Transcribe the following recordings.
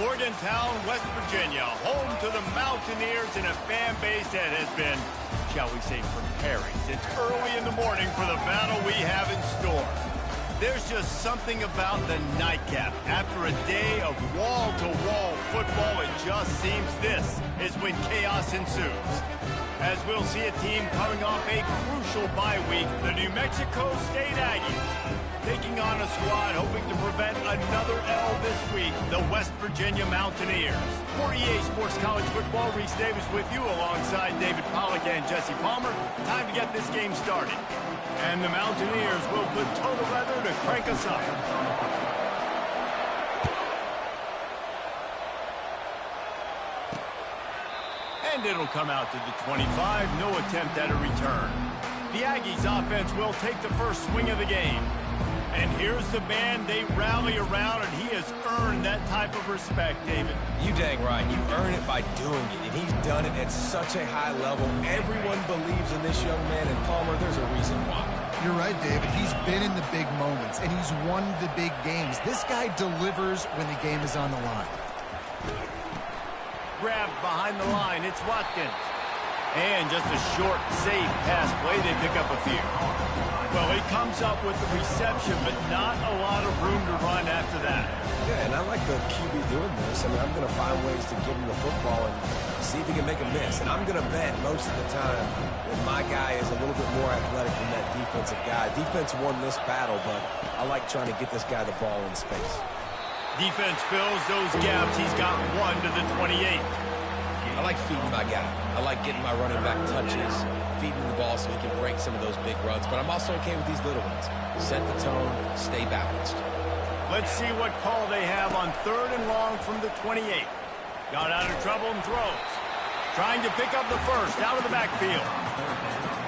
Morgantown, West Virginia, home to the Mountaineers and a fan base that has been, shall we say, preparing since early in the morning for the battle we have in store. There's just something about the nightcap. After a day of wall-to-wall football, it just seems this is when chaos ensues. As we'll see a team coming off a crucial bye week, the New Mexico State Aggies taking on a squad hoping to prevent another L this week, the West Virginia Mountaineers. For EA Sports College Football, Reese Davis with you alongside David Pollack and Jesse Palmer. Time to get this game started. And the Mountaineers will put total leather to crank us up. And it'll come out to the 25, no attempt at a return. The Aggies offense will take the first swing of the game. And here's the man they rally around, and he has earned that type of respect, David. You dang right. You earn it by doing it, and he's done it at such a high level. Everyone believes in this young man, and Palmer, there's a reason why. You're right, David. He's been in the big moments, and he's won the big games. This guy delivers when the game is on the line. Grab behind the line. It's Watkins. And just a short, safe pass play. They pick up a few. Well, he comes up with the reception, but not a lot of room to run after that. Yeah, and I like the QB doing this. I mean, I'm going to find ways to give him the football and see if he can make a miss. And I'm going to bet most of the time that my guy is a little bit more athletic than that defensive guy. Defense won this battle, but I like trying to get this guy the ball in space. Defense fills those gaps. He's got one to the 28. I like feeding my guy. I like getting my running back touches, feeding the ball so he can break some of those big runs. But I'm also okay with these little ones. Set the tone, stay balanced. Let's see what call they have on 3rd and long from the 28. Got out of trouble and throws. Trying to pick up the first out of the backfield.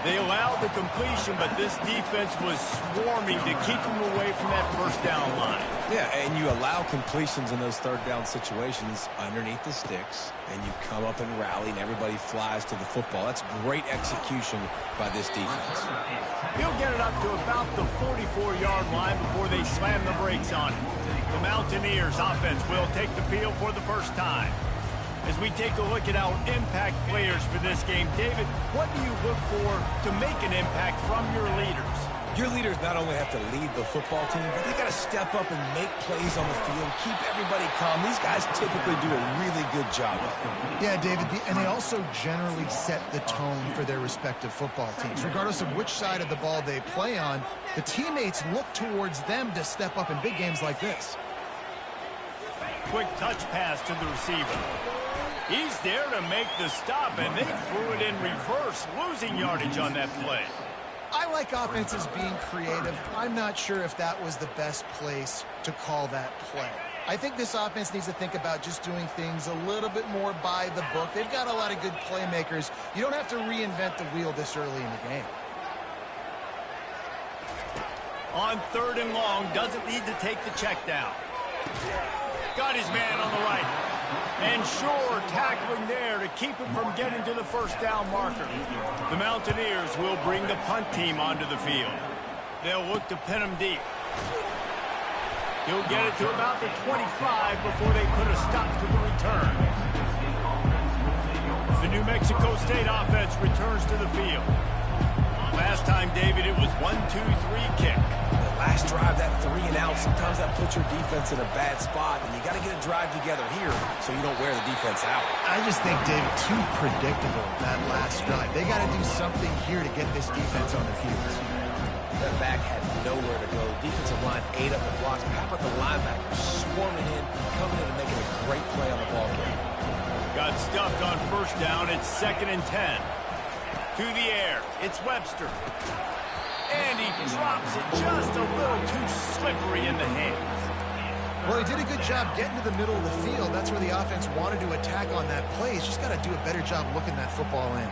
They allowed the completion, but this defense was swarming to keep them away from that first down line. Yeah, and you allow completions in those 3rd down situations underneath the sticks, and you come up and rally, and everybody flies to the football. That's great execution by this defense. He'll get it up to about the 44-yard line before they slam the brakes on it. The Mountaineers offense will take the field for the first time. As we take a look at our impact players for this game, David, what do you look for to make an impact from your leaders? Your leaders not only have to lead the football team, but they got to step up and make plays on the field, keep everybody calm. These guys typically do a really good job of it. Yeah, David, and they also generally set the tone for their respective football teams. Regardless of which side of the ball they play on, the teammates look towards them to step up in big games like this. Quick touch pass to the receiver. He's there to make the stop, and they threw it in reverse, losing yardage on that play. I like offenses being creative. I'm not sure if that was the best place to call that play. I think this offense needs to think about just doing things a little bit more by the book. They've got a lot of good playmakers. You don't have to reinvent the wheel this early in the game. On 3rd and long, doesn't need to take the check down. Got his man on the right. And sure, tackling there to keep him from getting to the first down marker. The Mountaineers will bring the punt team onto the field. They'll look to pin him deep. He'll get it to about the 25 before they put a stop to the return. The New Mexico State offense returns to the field. Last time, David, it was 1-2-3 kick. Last drive, that 3 and out, sometimes that puts your defense in a bad spot, and you got to get a drive together here so you don't wear the defense out. I just think, David, too predictable, that last drive. They got to do something here to get this defense on their heels. That back had nowhere to go. The defensive line ate up the blocks. But how about the linebackers swarming in, coming in and making a great play on the ball game? Got stuffed on first down. It's 2nd and 10. To the air. It's Webster. And he drops it just a little too slippery in the hands. Well, he did a good job getting to the middle of the field. That's where the offense wanted to attack on that play. He's just got to do a better job looking that football in.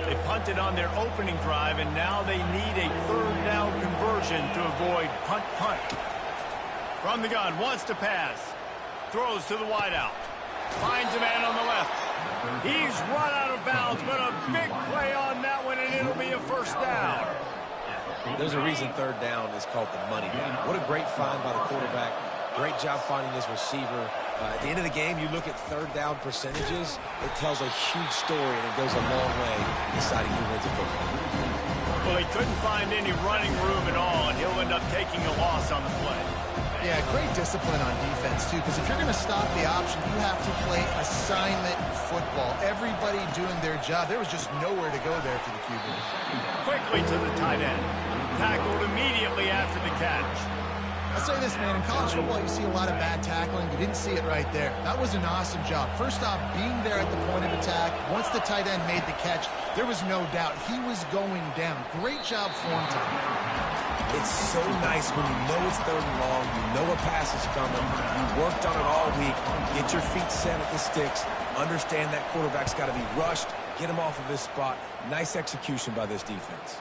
They punted on their opening drive, and now they need a 3rd down conversion to avoid punt. From the gun, wants to pass. Throws to the wideout. Finds a man on the left. He's run out of bounds, but a big play on that one, and it'll be a first down. There's a reason 3rd down is called the money down. What a great find by the quarterback. Great job finding this receiver. At the end of the game, you look at third down percentages. It tells a huge story, and it goes a long way in deciding who wins a football. Well, he couldn't find any running room at all, and he'll end up taking a loss on the play. Yeah, great discipline on defense, too, because if you're going to stop the option, you have to play assignment football. Everybody doing their job. There was just nowhere to go there for the QB. Quickly to the tight end. Tackled immediately after the catch. I'll say this, man, in college football, you see a lot of bad tackling. You didn't see it right there. That was an awesome job. First off, being there at the point of attack. Once the tight end made the catch, there was no doubt he was going down. Great job form time. It's so nice when you know it's third and long, you know a pass is coming, you worked on it all week, get your feet set at the sticks, understand that quarterback's got to be rushed, get him off of this spot. Nice execution by this defense.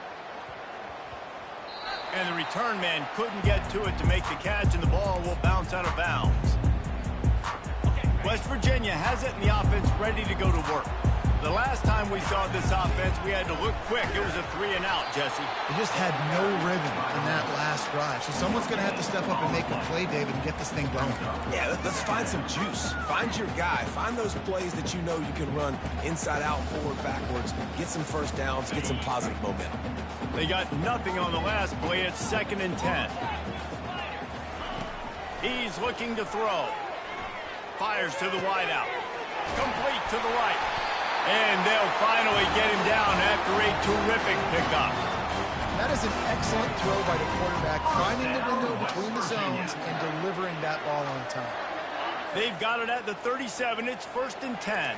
And the return man couldn't get to it to make the catch, and the ball will bounce out of bounds. West Virginia has it in the offense ready to go to work. The last time we saw this offense, we had to look quick. It was a 3-and-out, Jesse. They just had no rhythm in that last drive. So someone's going to have to step up and make a play, David, and get this thing going. Yeah, let's find some juice. Find your guy. Find those plays that you know you can run inside out, forward, backwards. Get some first downs. Get some positive momentum. They got nothing on the last play. It's 2nd and 10. He's looking to throw. Fires to the wideout. Complete to the right. And they'll finally get him down after a terrific pickup. That is an excellent throw by the quarterback, finding the window between the zones and delivering that ball on time. They've got it at the 37. It's 1st and 10.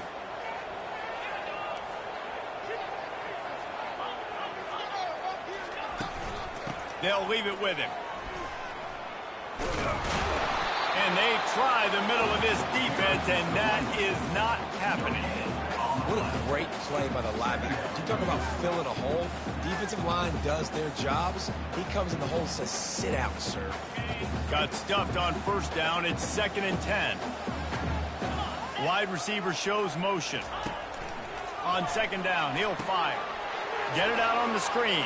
They'll leave it with him. And they try the middle of this defense, and that is not happening. What a great play by the linebacker. You talk about filling a hole. Defensive line does their jobs. He comes in the hole and says, sit out, sir. Got stuffed on 1st down. It's 2nd and 10. Wide receiver shows motion. On 2nd down, he'll fire. Get it out on the screen.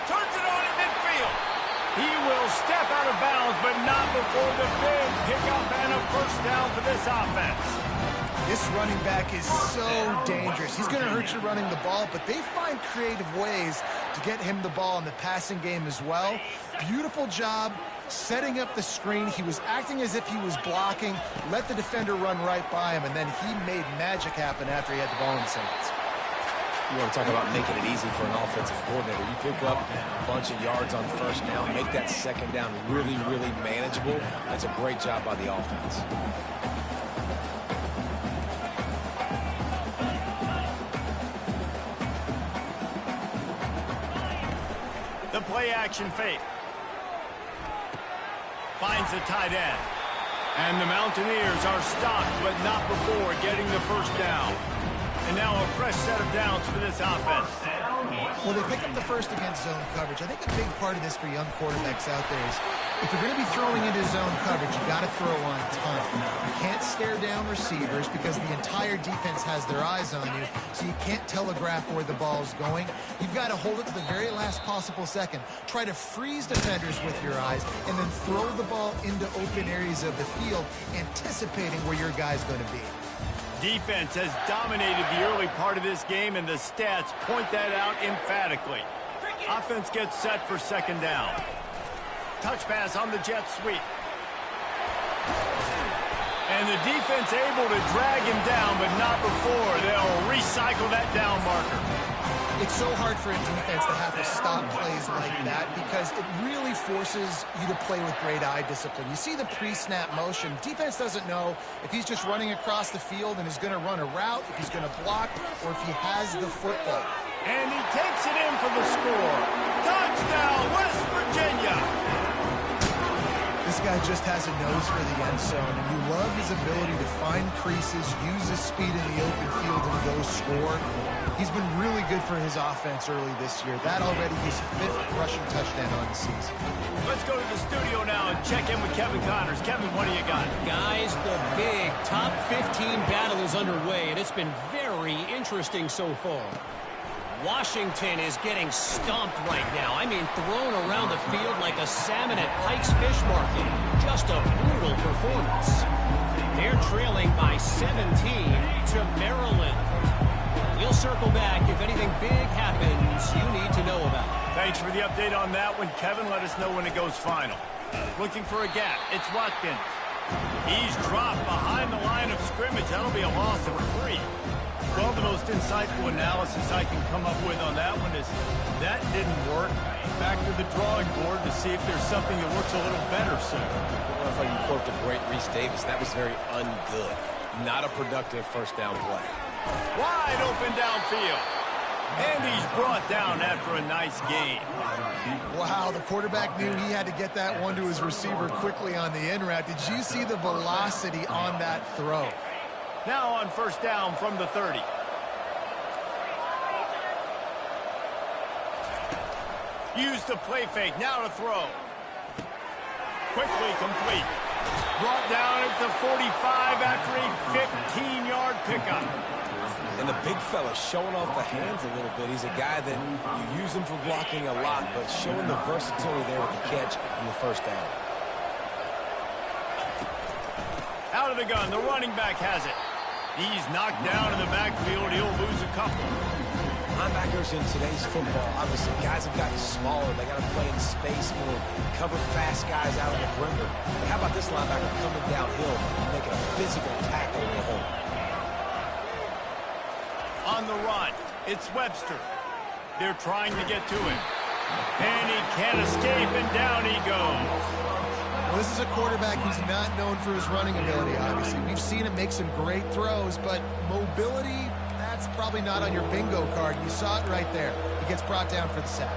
Turns it on at midfield. He will step out of bounds, but not before the big pickup and a 1st down for this offense. This running back is so dangerous. He's going to hurt you running the ball, but they find creative ways to get him the ball in the passing game as well. Beautiful job setting up the screen. He was acting as if he was blocking, let the defender run right by him, and then he made magic happen after he had the ball in his hands. You want to talk about making it easy for an offensive coordinator. You pick up a bunch of yards on 1st down, make that 2nd down really, really manageable. That's a great job by the offense. The play-action fake. Finds the tight end. And the Mountaineers are stopped, but not before getting the 1st down. And now a fresh set of downs for this offense. Well, they pick up the 1st against zone coverage. I think a big part of this for young quarterbacks out there is if you're going to be throwing into zone coverage, you got to throw on time. You can't stare down receivers because the entire defense has their eyes on you, so you can't telegraph where the ball's going. You've got to hold it to the very last possible second. Try to freeze defenders with your eyes and then throw the ball into open areas of the field, anticipating where your guy's going to be. Defense has dominated the early part of this game, and the stats point that out emphatically. Offense gets set for 2nd down. Touch pass on the jet sweep. And the defense able to drag him down, but not before they'll recycle that down marker. It's so hard for a defense to have to stop plays like that because it really forces you to play with great eye discipline. You see the pre-snap motion. Defense doesn't know if he's just running across the field and is going to run a route, if he's going to block, or if he has the football. And he takes it in for the score. Touchdown, West Virginia! This guy just has a nose for the end zone, and you love his ability to find creases, use his speed in the open field, and go score. He's been really good for his offense early this year. That already his 5th rushing touchdown on the season. Let's go to the studio now and check in with Kevin Connors. Kevin, what do you got? Guys, the big top 15 battle is underway, and it's been very interesting so far. Washington is getting stomped right now. I mean, thrown around the field like a salmon at Pike's Fish Market. Just a brutal performance. They're trailing by 17 to Maryland. We'll circle back if anything big happens you need to know about. Thanks for the update on that one, Kevin. Let us know when it goes final. Looking for a gap. It's Watkins. He's dropped behind the line of scrimmage. That'll be a loss of 3. Well, the most insightful analysis I can come up with on that one is that didn't work. Back to the drawing board to see if there's something that works a little better soon. I don't know if I can quote the great Reese Davis. That was very ungood. Not a productive first down play. Wide open downfield. And he's brought down after a nice gain. Wow, the quarterback knew he had to get that one to his receiver quickly on the in route. Did you see the velocity on that throw? Now on first down from the 30. Use the play fake. Now to throw. Quickly complete. Brought down at the 45 after a 15-yard pickup. And the big fella showing off the hands a little bit. He's a guy that you use him for blocking a lot, but showing the versatility there with the catch in the first down. Out of the gun. The running back has it. He's knocked down in the backfield. He'll lose a couple. Linebackers in today's football, obviously, guys have gotten smaller. They got to play in space more, cover fast guys out on the perimeter. But how about this linebacker coming downhill and making a physical tackle in the hole? On the run, it's Webster. They're trying to get to him. And he can't escape, and down he goes. Well, this is a quarterback who's not known for his running ability, obviously. We've seen him make some great throws, but mobility, that's probably not on your bingo card. You saw it right there. He gets brought down for the sack.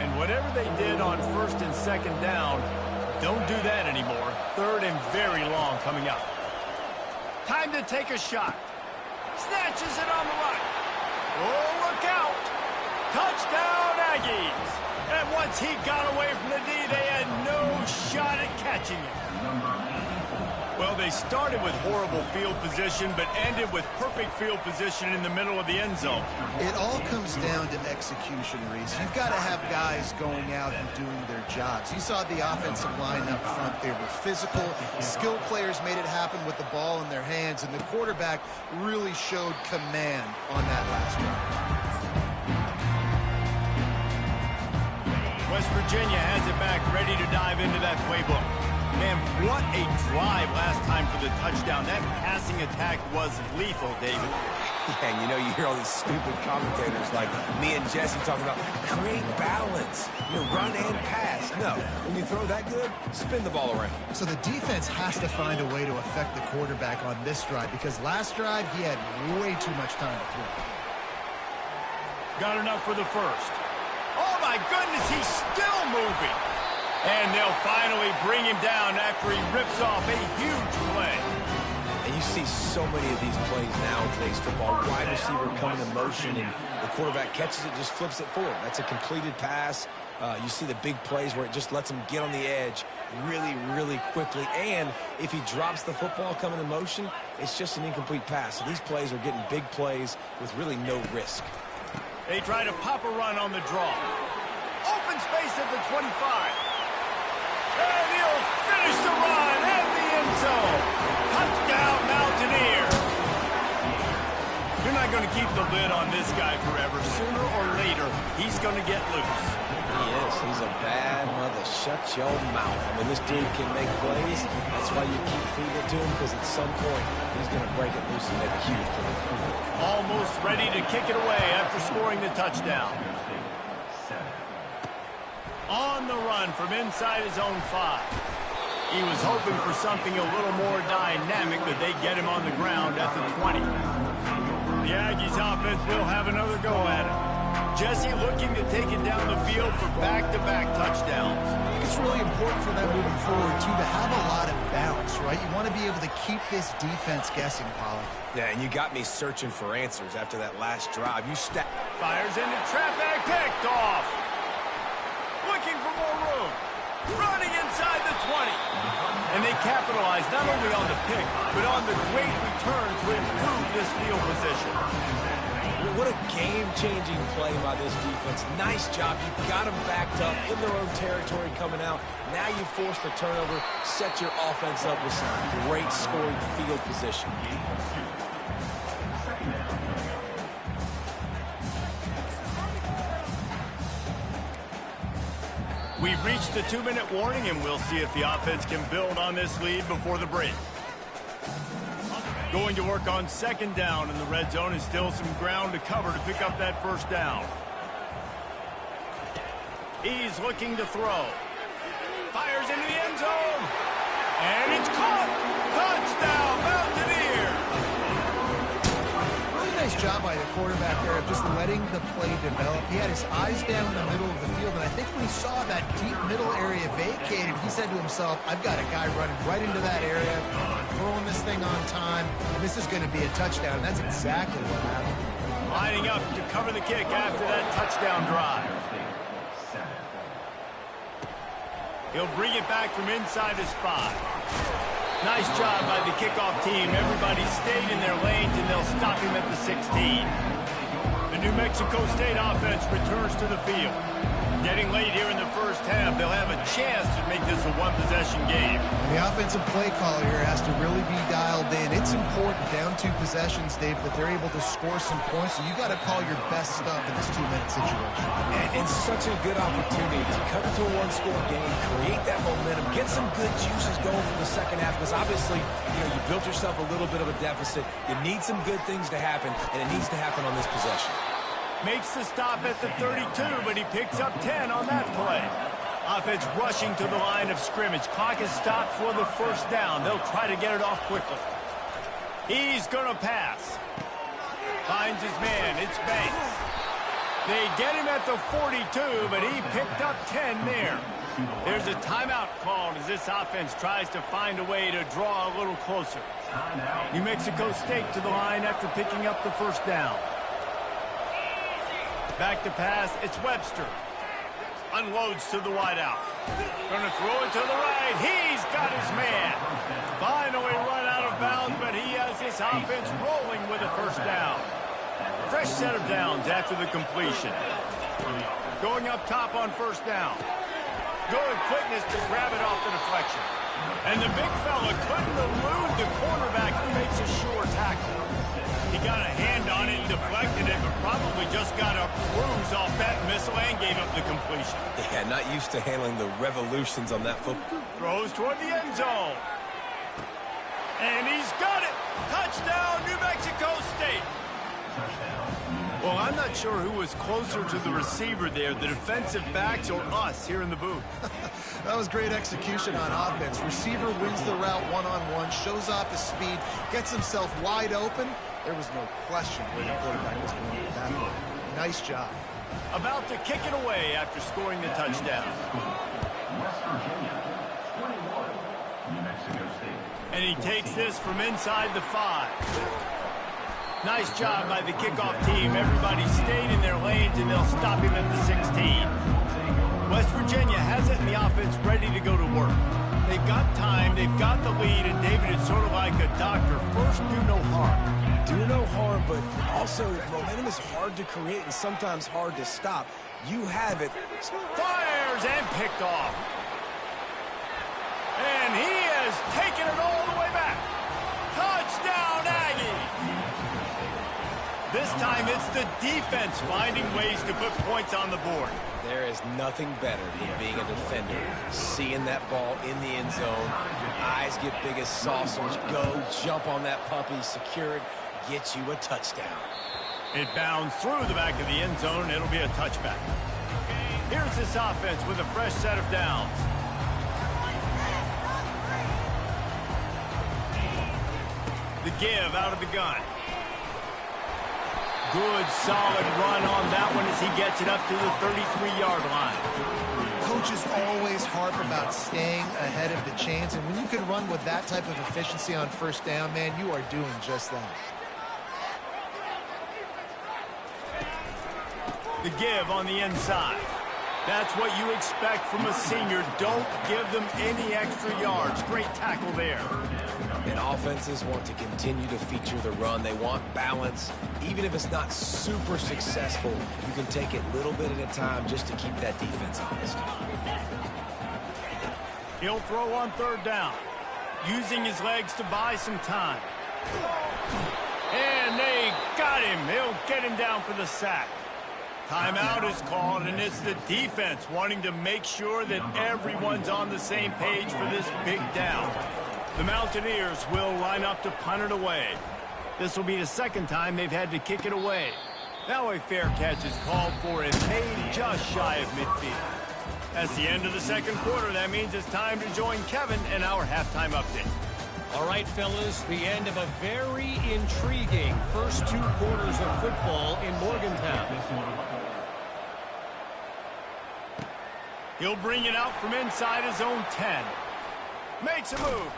And whatever they did on first and second down, don't do that anymore. Third and very long coming up. Time to take a shot. Snatches it on the right. Oh, look out. Touchdown, Aggies. And once he got away from the D, they had no shot at catching him. Well, they started with horrible field position, but ended with perfect field position in the middle of the end zone. It all comes down to execution, Reese. You've got to have guys going out and doing their jobs. You saw the offensive line up front. They were physical. Skilled players made it happen with the ball in their hands, and the quarterback really showed command on that last drive. West Virginia has it back, ready to dive into that playbook. Man, what a drive last time for the touchdown. That passing attack was lethal, David. Yeah, and you know, you hear all these stupid commentators like me and Jesse talking about create balance, run and pass. No, when you throw that good, spin the ball around. So the defense has to find a way to affect the quarterback on this drive, because last drive he had way too much time to throw. Got enough for the first. Oh, my goodness, he's still moving. And they'll finally bring him down after he rips off a huge play. And you see so many of these plays now in today's football. Wide receiver coming in motion, and the quarterback catches it, just flips it forward. That's a completed pass. You see the big plays where it just lets him get on the edge really, really quickly. And if he drops the football coming in motion, it's just an incomplete pass. So these plays are getting big plays with really no risk. They try to pop a run on the draw. Open space at the 25. And he'll finish the run at the end zone. Touchdown, Mountaineers. You're not going to keep the lid on this guy forever. Sooner or later, he's going to get loose. He is. He's a bad mother. Shut your mouth. I mean, this dude can make plays. That's why you keep feeding it to him, because at some point, he's going to break it loose and make a huge play. Almost ready to kick it away after scoring the touchdown. On the run from inside his own 5. He was hoping for something a little more dynamic, but they get him on the ground at the 20. The Aggies offense will have another go at it. Jesse looking to take it down the field for back-to-back touchdowns. I think it's really important for them moving forward, too, to have a lot of balance, right? You want to be able to keep this defense guessing, Pollard. Yeah, and you got me searching for answers after that last drive. Fires into traffic, picked off. Looking for more room. running inside the 20. And they capitalize not only on the pick, but on the great return to improve this field position. What a game-changing play by this defense. Nice job. You got them backed up in their own territory coming out. Now you force the turnover, set your offense up with some great scoring field position. We've reached the 2-minute warning, and we'll see if the offense can build on this lead before the break. Going to work on second down in the red zone, and still some ground to cover to pick up that first down. He's looking to throw. Fires into the end zone. And it's caught. Touchdown, Mountaineers. Really nice job by the quarterback there of just letting the play develop. He had his eyes down in the middle of the field, and I think when he saw that deep middle area vacated, he said to himself, I've got a guy running right into that area, throwing this thing on time, and this is going to be a touchdown, and that's exactly what happened. Lining up to cover the kick after that touchdown drive. He'll bring it back from inside his 5. Nice job by the kickoff team. Everybody stayed in their lanes, and they'll stop him at the 16. The New Mexico State offense returns to the field. Getting late here in the first half, they'll have a chance to make this a one-possession game. The offensive play caller here has to really be dialed in. It's important down 2 possessions, Dave, that they're able to score some points, so you got to call your best stuff in this 2-minute situation. And such a good opportunity to cut into a one-score game, create that momentum, get some good juices going for the second half, because obviously, you built yourself a little bit of a deficit. You need some good things to happen, and it needs to happen on this possession. Makes the stop at the 32, but he picks up 10 on that play. Offense rushing to the line of scrimmage. Clock is stopped for the first down. They'll try to get it off quickly. He's going to pass. Finds his man. It's Banks. They get him at the 42, but he picked up 10 there. There's a timeout called as this offense tries to find a way to draw a little closer. New Mexico State to the line after picking up the first down. Back to pass, it's Webster. Unloads to the wideout. Gonna throw it to the right. He's got his man. Finally run out of bounds, but he has this offense rolling with a first down. Fresh set of downs after the completion. Going up top on first down. Good quickness to grab it off the deflection. And the big fella couldn't elude the cornerback who makes a sure tackle. He got a hand on it and deflected it, but probably just got a bruise off that missile and gave up the completion. Yeah, not used to handling the revolutions on that football. Throws toward the end zone. And he's got it. Touchdown, New Mexico State. Well, I'm not sure who was closer to the receiver there, the defensive backs or us here in the booth. That was great execution on offense. Receiver wins the route one-on-one, shows off his speed, gets himself wide open. There was no question where the quarterback was going with that one. Nice job. About to kick it away after scoring the touchdown. And he takes this from inside the 5. Nice job by the kickoff team. Everybody stayed in their lanes, and they'll stop him at the 16. West Virginia has it in the offense ready to go to work. They've got time, they've got the lead, and David, it's sort of like a doctor. First, do no harm. Do no harm, but also momentum is hard to create and sometimes hard to stop. You have it. Fires and picked off. And he has taken it all the way back. Touchdown, Aggie! This time it's the defense finding ways to put points on the board. There is nothing better than being a defender. Seeing that ball in the end zone, your eyes get big as saucers. Go, jump on that puppy, secure it, get you a touchdown. It bounds through the back of the end zone, and it'll be a touchback. Here's this offense with a fresh set of downs. The give out of the gun. Good, solid run on that one as he gets it up to the 33-yard line. Coaches always harp about staying ahead of the chains, and when you can run with that type of efficiency on first down, man, you are doing just that. The give on the inside. That's what you expect from a senior. Don't give them any extra yards. Great tackle there. And offenses want to continue to feature the run. They want balance. Even if it's not super successful, you can take it little bit at a time just to keep that defense honest. He'll throw on third down, using his legs to buy some time. And they got him. He'll get him down for the sack. Timeout is called, and it's the defense wanting to make sure that everyone's on the same page for this big down. The Mountaineers will line up to punt it away. This will be the second time they've had to kick it away. Now a fair catch is called for and paid just shy of midfield. That's the end of the second quarter. That means it's time to join Kevin in our halftime update. All right, fellas, the end of a very intriguing first 2 quarters of football in Morgantown. He'll bring it out from inside his own 10. Makes a move.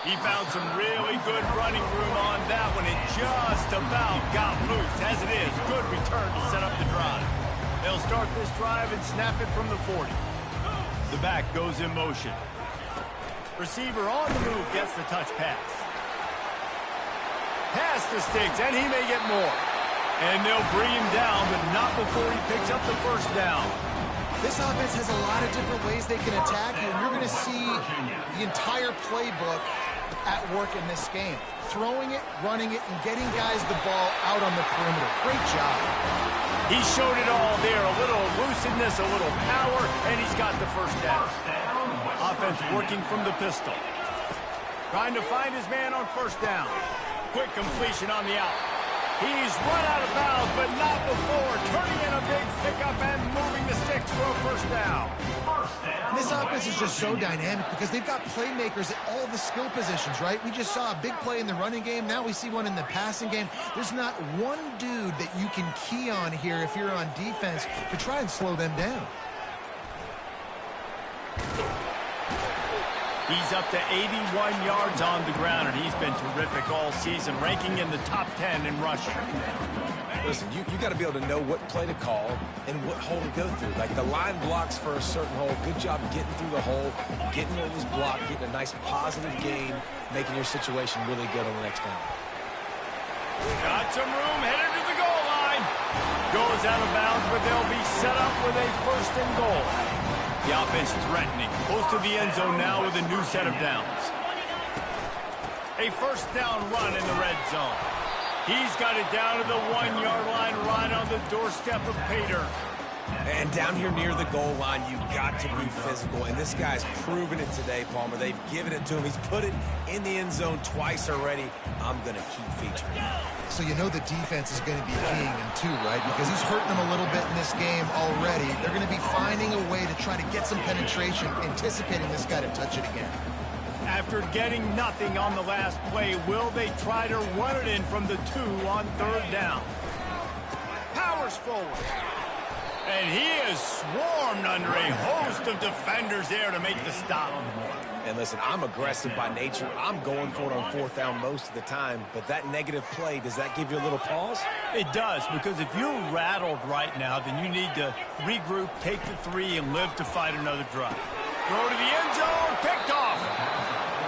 He found some really good running room on that one. It just about got loose. As it is, good return to set up the drive. They'll start this drive and snap it from the 40. The back goes in motion. Receiver on the move gets the touch pass. Pass to Sticks, and he may get more. And they'll bring him down, but not before he picks up the first down. This offense has a lot of different ways they can attack you, and you're going to see the entire playbook at work in this game. Throwing it, running it, and getting guys the ball out on the perimeter. Great job. He showed it all there. A little elusiveness, a little power, and he's got the first down. Offense working from the pistol. Trying to find his man on first down. Quick completion on the out. He's run out of bounds, but not before. Turning in a big pickup and moving the sticks for a first down. This offense is just so dynamic because they've got playmakers at all the skill positions, right? We just saw a big play in the running game. Now we see one in the passing game. There's not one dude that you can key on here if you're on defense to try and slow them down. He's up to 81 yards on the ground, and he's been terrific all season, ranking in the top 10 in rushing. Listen, you got to be able to know what play to call and what hole to go through. Like the line blocks for a certain hole. Good job getting through the hole, getting what was blocked, getting a nice positive gain, making your situation really good on the next down. Got some room, headed to the goal line. Goes out of bounds, but they'll be set up with a first and goal. The offense threatening. Close to the end zone now with a new set of downs. A first down run in the red zone. He's got it down to the 1-yard line right on the doorstep of Pater. And down here near the goal line, you've got to be physical. And this guy's proven it today, Palmer. They've given it to him. He's put it in the end zone twice already. I'm going to keep featuring him. So you know the defense is going to be keying him too, right? Because he's hurting them a little bit in this game already. They're going to be finding a way to try to get some penetration, anticipating this guy to touch it again. After getting nothing on the last play, will they try to run it in from the 2 on third down? Powers forward. And he is swarmed under a host of defenders there to make the stop. And listen, I'm aggressive by nature. I'm going for it on fourth down most of the time. But that negative play, does that give you a little pause? It does, because if you're rattled right now, then you need to regroup, take the 3, and live to fight another drive. Throw to the end zone, picked off.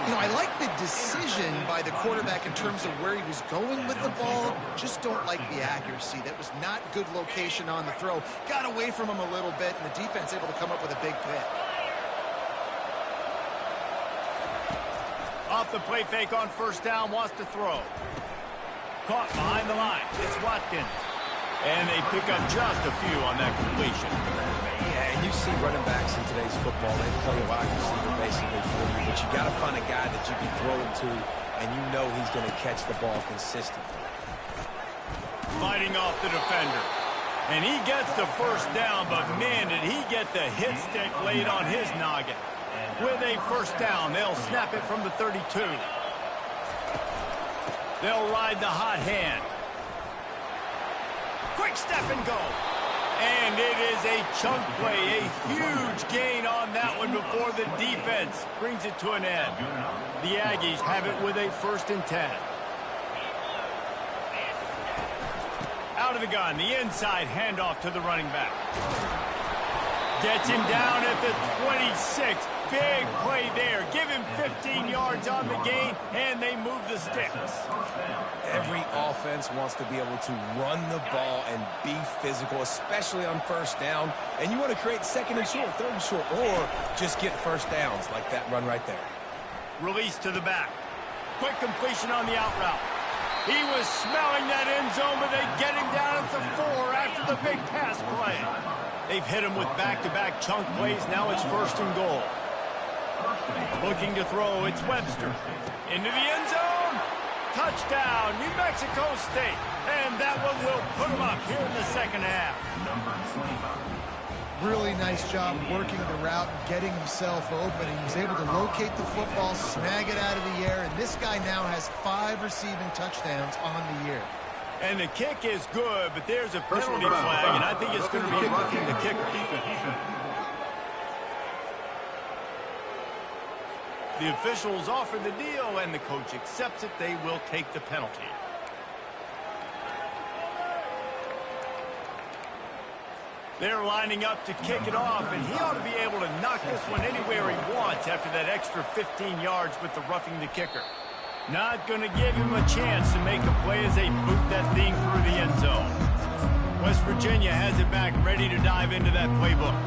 You know, I like the decision by the quarterback in terms of where he was going with the ball. Just don't like the accuracy. That was not good location on the throw. Got away from him a little bit, and the defense able to come up with a big pick. Off the play fake on first down, wants to throw. Caught behind the line. It's Watkins. And they pick up just a few on that completion. Yeah, and you see running backs in today's football, they play a wide receiver basically for you, but you got to find a guy that you can throw it to, and you know he's going to catch the ball consistently. Fighting off the defender. And he gets the first down, but man, did he get the hit stick laid on his noggin. With a first down, they'll snap it from the 32. They'll ride the hot hand. Quick step and go. And it is a chunk play, a huge gain on that one before the defense brings it to an end. The Aggies have it with a first and 10. Out of the gun, the inside handoff to the running back. Gets him down at the 26. Big play there. Give him 15 yards on the gain, and they move the sticks. Every offense wants to be able to run the ball and be physical, especially on first down. And you want to create second and short, third and short, or just get first downs like that run right there. Release to the back. Quick completion on the out route. He was smelling that end zone, but they get him down at the 4 after the big pass play. They've hit him with back-to-back chunk plays. Now it's first and goal. Looking to throw, it's Webster. Into the end zone. Touchdown, New Mexico State. And that one will put them up here in the second half. Really nice job working the route and getting himself open. He was able to locate the football, snag it out of the air, and this guy now has 5 receiving touchdowns on the year. And the kick is good, but there's a penalty flag, and I think it's going to be roughing the kicker. The officials offer the deal, and the coach accepts it. They will take the penalty. They're lining up to kick it off, and he ought to be able to knock this one anywhere he wants after that extra 15 yards with the roughing the kicker. Not going to give him a chance to make a play as they boot that thing through the end zone. West Virginia has it back, ready to dive into that playbook.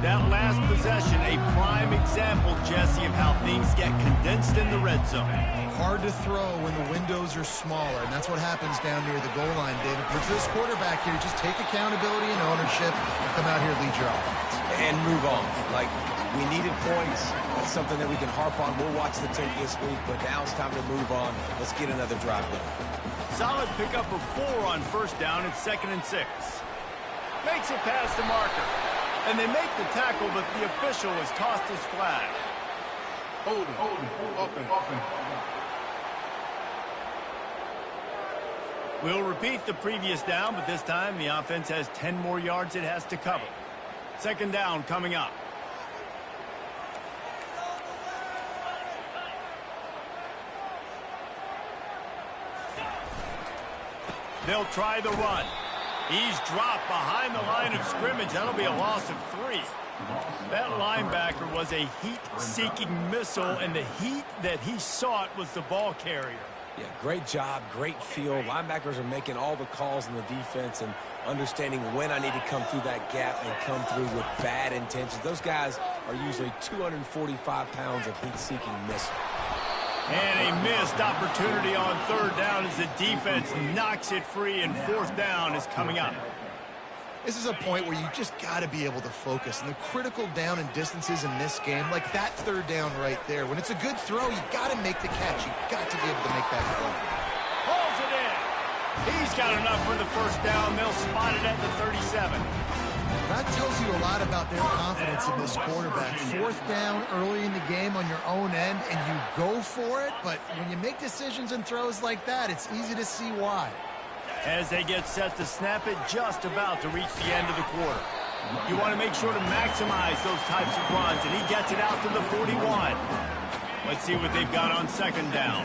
That last possession, a prime example, Jesse, of how things get condensed in the red zone. Hard to throw when the windows are smaller, and that's what happens down near the goal line, David. For this quarterback here, just take accountability and ownership and come out here and lead your offense. And move on. Like, we needed points. That's something that we can harp on. We'll watch the tape this week, but now it's time to move on. Let's get another drive done. Solid pickup of 4 on first down. It's 2nd and 6. Makes it past the marker. And they make the tackle, but the official has tossed his flag. Hold it. We'll repeat the previous down, but this time the offense has 10 more yards it has to cover. 2nd down coming up. They'll try the run. He's dropped behind the line of scrimmage. That'll be a loss of 3. That linebacker was a heat-seeking missile, and the heat that he sought was the ball carrier. Yeah, great job, great feel. Linebackers are making all the calls in the defense and understanding when I need to come through that gap and come through with bad intentions. Those guys are usually 245 pounds of heat-seeking missile. And a missed opportunity on 3rd down as the defense knocks it free, and 4th down is coming up. This is a point where you just got to be able to focus. And the critical down and distances in this game, like that 3rd down right there, when it's a good throw, you got to make the catch. You got to be able to make that play. Pulls it in. He's got enough for the 1st down. They'll spot it at the 37. That tells you a lot about their confidence in this quarterback. 4th down early in the game on your own end, and you go for it. But when you make decisions and throws like that, it's easy to see why. As they get set to snap it, just about to reach the end of the quarter. You want to make sure to maximize those types of runs, and he gets it out to the 41. Let's see what they've got on 2nd down.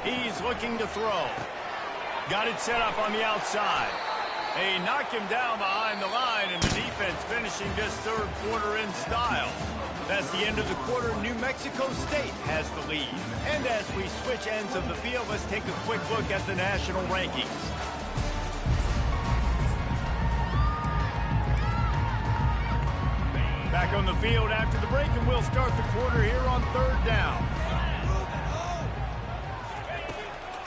He's looking to throw. Got it set up on the outside. They knock him down behind the line, and the defense finishing this 3rd quarter in style. That's the end of the quarter. New Mexico State has the lead. And as we switch ends of the field, let's take a quick look at the national rankings. Back on the field after the break, and we'll start the quarter here on 3rd down.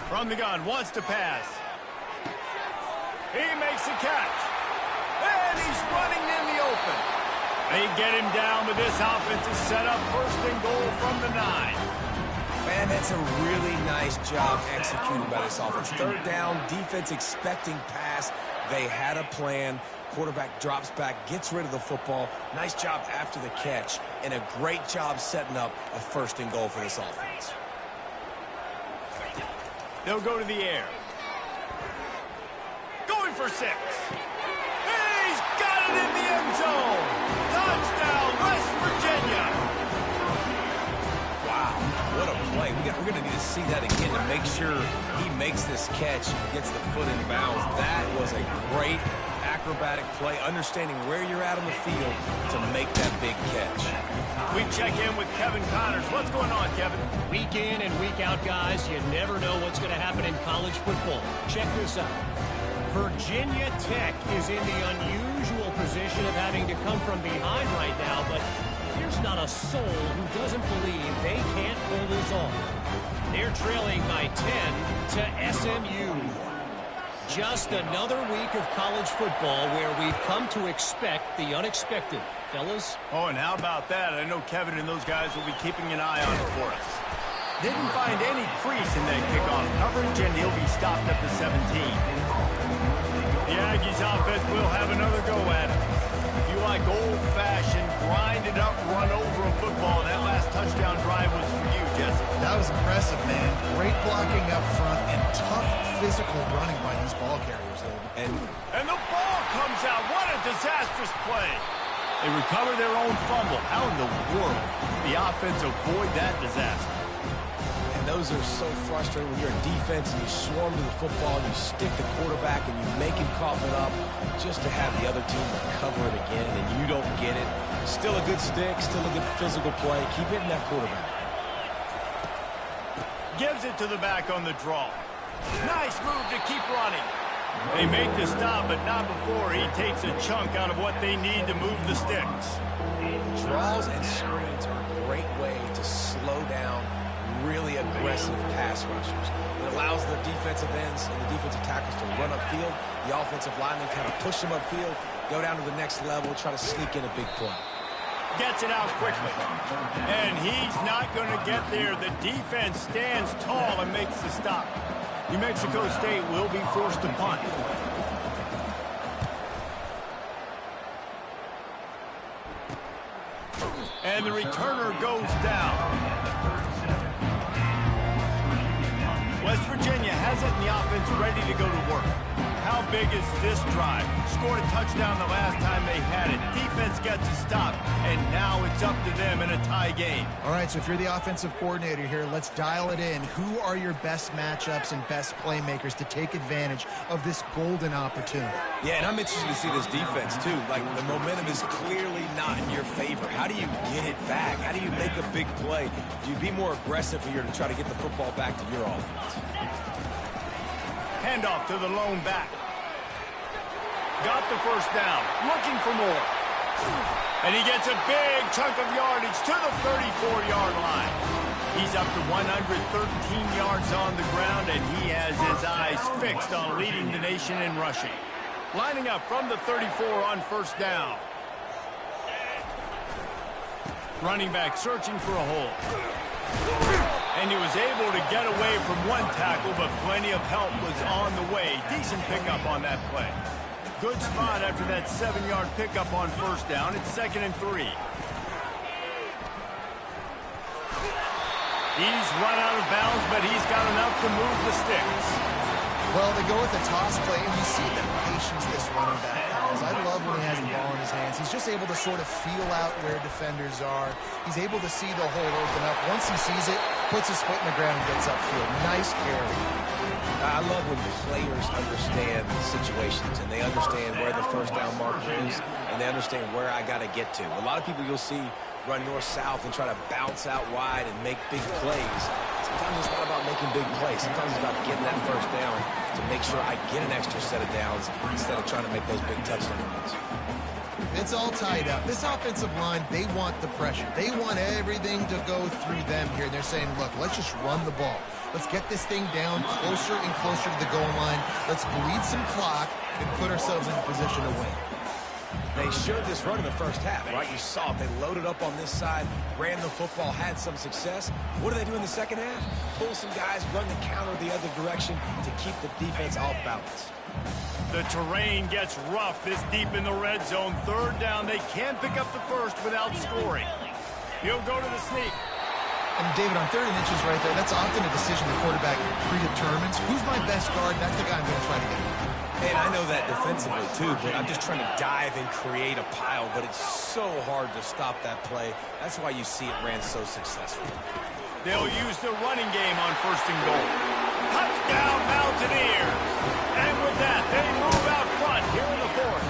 From the gun, wants to pass. He makes the catch. And he's running in the open. They get him down, but this offense is set up 1st and goal from the 9. Man, that's a really nice job executed by this offense. 3rd down, defense expecting pass. They had a plan. Quarterback drops back, gets rid of the football. Nice job after the catch, and a great job setting up a 1st and goal for this offense. They'll go to the air. Going for 6. He's got it in the end zone. Touchdown, West Virginia. Wow, what a play. We're going to need to see that again to make sure he makes this catch, gets the foot in bounds. That was a great acrobatic play, understanding where you're at on the field to make that big catch. We check in with Kevin Connors. What's going on, Kevin? Week in and week out, guys, you never know what's going to happen in college football. Check this out. Virginia Tech is in the unusual position of having to come from behind right now, but there's not a soul who doesn't believe they can't pull this off. They're trailing by 10 to SMU. Just another week of college football where we've come to expect the unexpected. Fellas? Oh, and how about that? I know Kevin and those guys will be keeping an eye on it for us. Didn't find any crease in that kickoff coverage, and he'll be stopped at the 17. The Aggies offense will have another go at it. If you like old-fashioned, grinded-up, run-over a football, that last touchdown drive was for you, Jesse. That was impressive, man. Great blocking up front and tough physical running by these ball carriers, David. And the ball comes out. What a disastrous play. They recover their own fumble. How in the world did the offense avoid that disaster? And those are so frustrating when you're a defense and you swarm to the football, you stick the quarterback and you make him cough it up just to have the other team recover it again and you don't get it. Still a good stick, still a good physical play. Keep hitting that quarterback. Gives it to the back on the draw. Nice move to keep running. They make the stop, but not before he takes a chunk out of what they need to move the sticks. Draws and screens are a great way to slow down really aggressive pass rushers. It allows the defensive ends and the defensive tackles to run upfield. The offensive linemen kind of push them upfield, go down to the next level, try to sneak in a big play. Gets it out quickly. And he's not going to get there. The defense stands tall and makes the stop. New Mexico State will be forced to punt. And the returner goes down. West Virginia has it in the offense ready to go to work. How big is this drive? Scored a touchdown the last time they had it. Defense gets a stop, and now it's up to them in a tie game. All right, so if you're the offensive coordinator here, let's dial it in. Who are your best matchups and best playmakers to take advantage of this golden opportunity? Yeah, and I'm interested to see this defense, too. Like, the momentum is clearly not in your favor. How do you get it back? How do you make a big play? Do you be more aggressive here to try to get the football back to your offense? Handoff to the lone back. Got the first down. Looking for more. And he gets a big chunk of yardage to the 34-yard line. He's up to 113 yards on the ground, and he has his eyes fixed on leading the nation in rushing. Lining up from the 34 on first down. Running back searching for a hole. And he was able to get away from one tackle, but plenty of help was on the way. Decent pickup on that play. Good spot after that 7-yard pickup on first down. It's 2nd and 3. He's run out of bounds, but he's got enough to move the sticks. Well, they go with a toss play, and you see the patience this running back has. I love when he has the ball in his hands. He's just able to sort of feel out where defenders are. He's able to see the hole open up. Once he sees it, puts his foot in the ground and gets upfield. Nice carry. I love when players understand situations and they understand where the first down marker is and they understand where I got to get to. A lot of people you'll see run north-south and try to bounce out wide and make big plays. Sometimes it's not about making big plays. Sometimes it's about getting that first down to make sure I get an extra set of downs instead of trying to make those big touchdown runs. It's all tied up. This offensive line, they want the pressure. They want everything to go through them here. And they're saying, look, let's just run the ball. Let's get this thing down closer and closer to the goal line. Let's bleed some clock and put ourselves in a position to win. They showed this run in the first half, right? You saw it. They loaded up on this side, ran the football, had some success. What do they do in the second half? Pull some guys, run the counter the other direction to keep the defense off balance. The terrain gets rough this deep in the red zone. Third down, they can't pick up the first without scoring. He'll go to the sneak. And David, on 30 inches right there, that's often a decision the quarterback predetermines. Who's my best guard? That's the guy I'm going to try to get. And I know that defensively, too, but I'm just trying to dive and create a pile, but it's so hard to stop that play. That's why you see it ran so successfully. They'll use the running game on first and goal. Touchdown, Mountaineers! And with that, they move out front here in the fourth.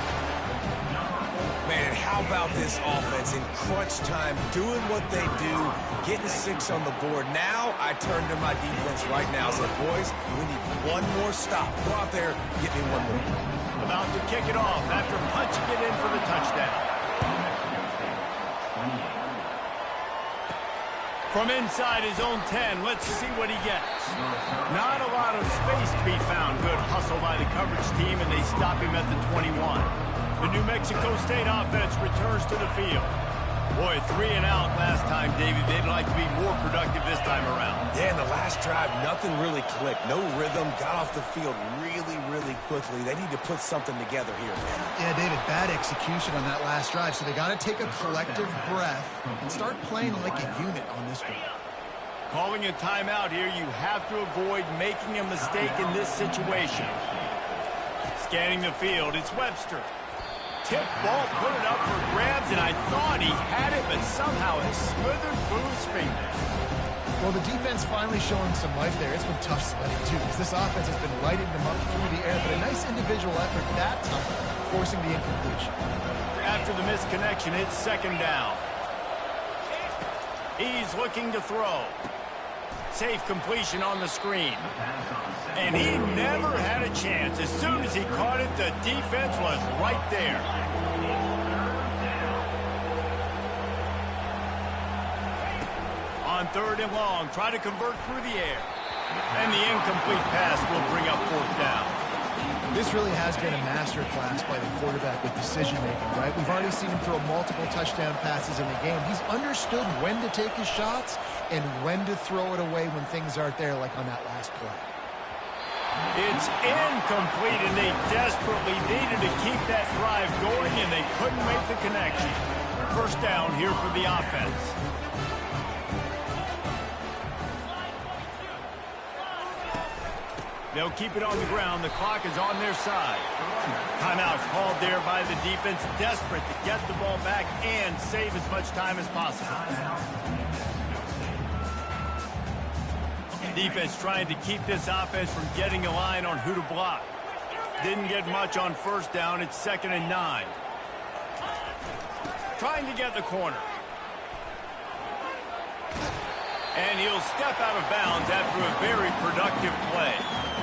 How about this offense in crunch time, doing what they do, getting 6 on the board? Now I turn to my defense right now and say, boys, we need one more stop. Go out there, get me one more. About to kick it off after punching it in for the touchdown. From inside his own 10, let's see what he gets. Not a lot of space to be found. Good hustle by the coverage team, and they stop him at the 21. The New Mexico State offense returns to the field. Boy, 3 and out last time, David. They'd like to be more productive this time around. Yeah, in the last drive, nothing really clicked. No rhythm, got off the field really quickly. They need to put something together here, man. Yeah, David, bad execution on that last drive, so they got to take a collective breath and start playing like a unit on this drive. Calling a timeout here, you have to avoid making a mistake in this situation. Scanning the field, it's Webster. Tip ball, put it up for grabs, and I thought he had it, but somehow it slithered through his fingers. Well, the defense finally showing some life there. It's been tough sledding, too, because this offense has been lighting them up through the air, but a nice individual effort that time, forcing the incompletion. After the misconnection, it's second down. He's looking to throw. Safe completion on the screen. And he never had a chance. As soon as he caught it, the defense was right there. On 3rd and long, try to convert through the air. And the incomplete pass will bring up 4th down. This really has been a masterclass by the quarterback with decision-making, right? We've already seen him throw multiple touchdown passes in the game. He's understood when to take his shots and when to throw it away when things aren't there, like on that last play. It's incomplete, and they desperately needed to keep that drive going, and they couldn't make the connection. 1st down here for the offense. They'll keep it on the ground. The clock is on their side. Timeout called there by the defense, desperate to get the ball back and save as much time as possible. Defense trying to keep this offense from getting a line on who to block. Didn't get much on 1st down. It's 2nd and 9. Trying to get the corner. And he'll step out of bounds after a very productive play.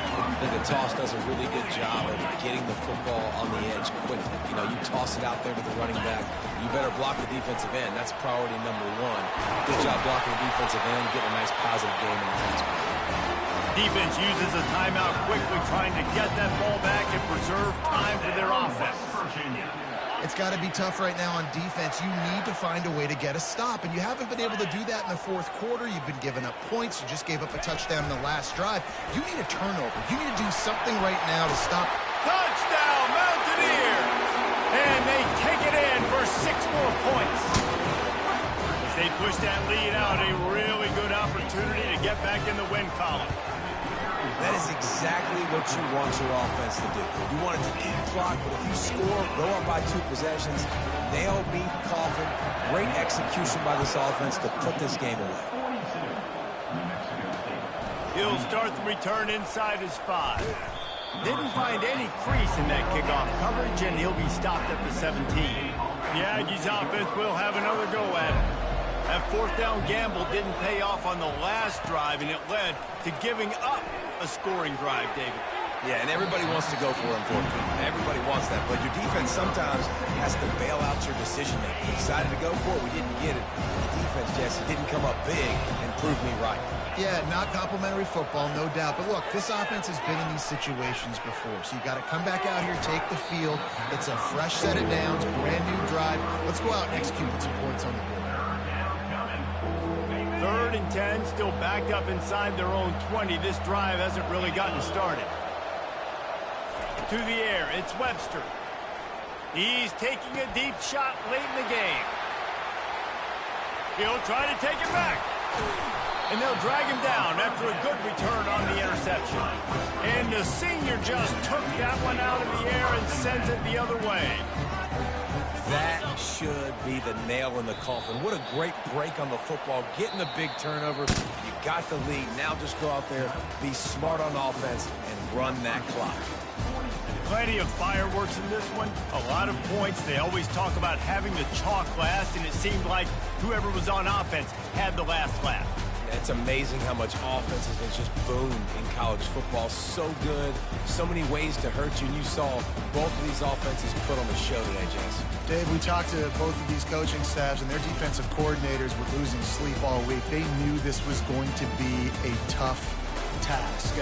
I think the toss does a really good job of getting the football on the edge quickly. You know, you toss it out there to the running back, you better block the defensive end. That's priority number 1. Good job blocking the defensive end, getting a nice positive game in the next one. Defense uses a timeout quickly, trying to get that ball back and preserve time for their offense. It's got to be tough right now on defense. You need to find a way to get a stop, and you haven't been able to do that in the 4th quarter. You've been giving up points. You just gave up a touchdown in the last drive. You need a turnover. You need to do something right now to stop. Touchdown, Mountaineers! And they take it in for 6 more points. As they push that lead out, a really good opportunity to get back in the win column. That is exactly what you want your offense to do. You want it to eat clock, but if you score, go up by 2 possessions, nail, beat, coffin. Great execution by this offense to put this game away. He'll start the return inside his 5. Didn't find any crease in that kickoff coverage, and he'll be stopped at the 17. The Aggies offense will have another go at it. That 4th down gamble didn't pay off on the last drive, and it led to giving up a scoring drive, David. Yeah, and everybody wants to go for it, unfortunately. Everybody wants that, but your defense sometimes has to bail out your decision-making. We decided to go for it, we didn't get it. The defense, Jesse, didn't come up big and prove me right. Yeah, not complimentary football, no doubt. But look, this offense has been in these situations before, so you got to come back out here, take the field. It's a fresh set of downs, brand new drive. Let's go out and execute with some points on the board. 3rd and 10, still backed up inside their own 20. This drive hasn't really gotten started. To the air, it's Webster. He's taking a deep shot late in the game. He'll try to take it back. And they'll drag him down after a good return on the interception. And the senior just took that one out of the air and sends it the other way. That should be the nail in the coffin. What a great break on the football. Getting a big turnover. You got the lead. Now just go out there, be smart on offense, and run that clock. Plenty of fireworks in this one. A lot of points. They always talk about having the chalk last, and it seemed like whoever was on offense had the last laugh. It's amazing how much offense has just boomed in college football. So good, so many ways to hurt you. And you saw both of these offenses put on the show today, Jess. Dave, we talked to both of these coaching staffs, and their defensive coordinators were losing sleep all week. They knew this was going to be a tough task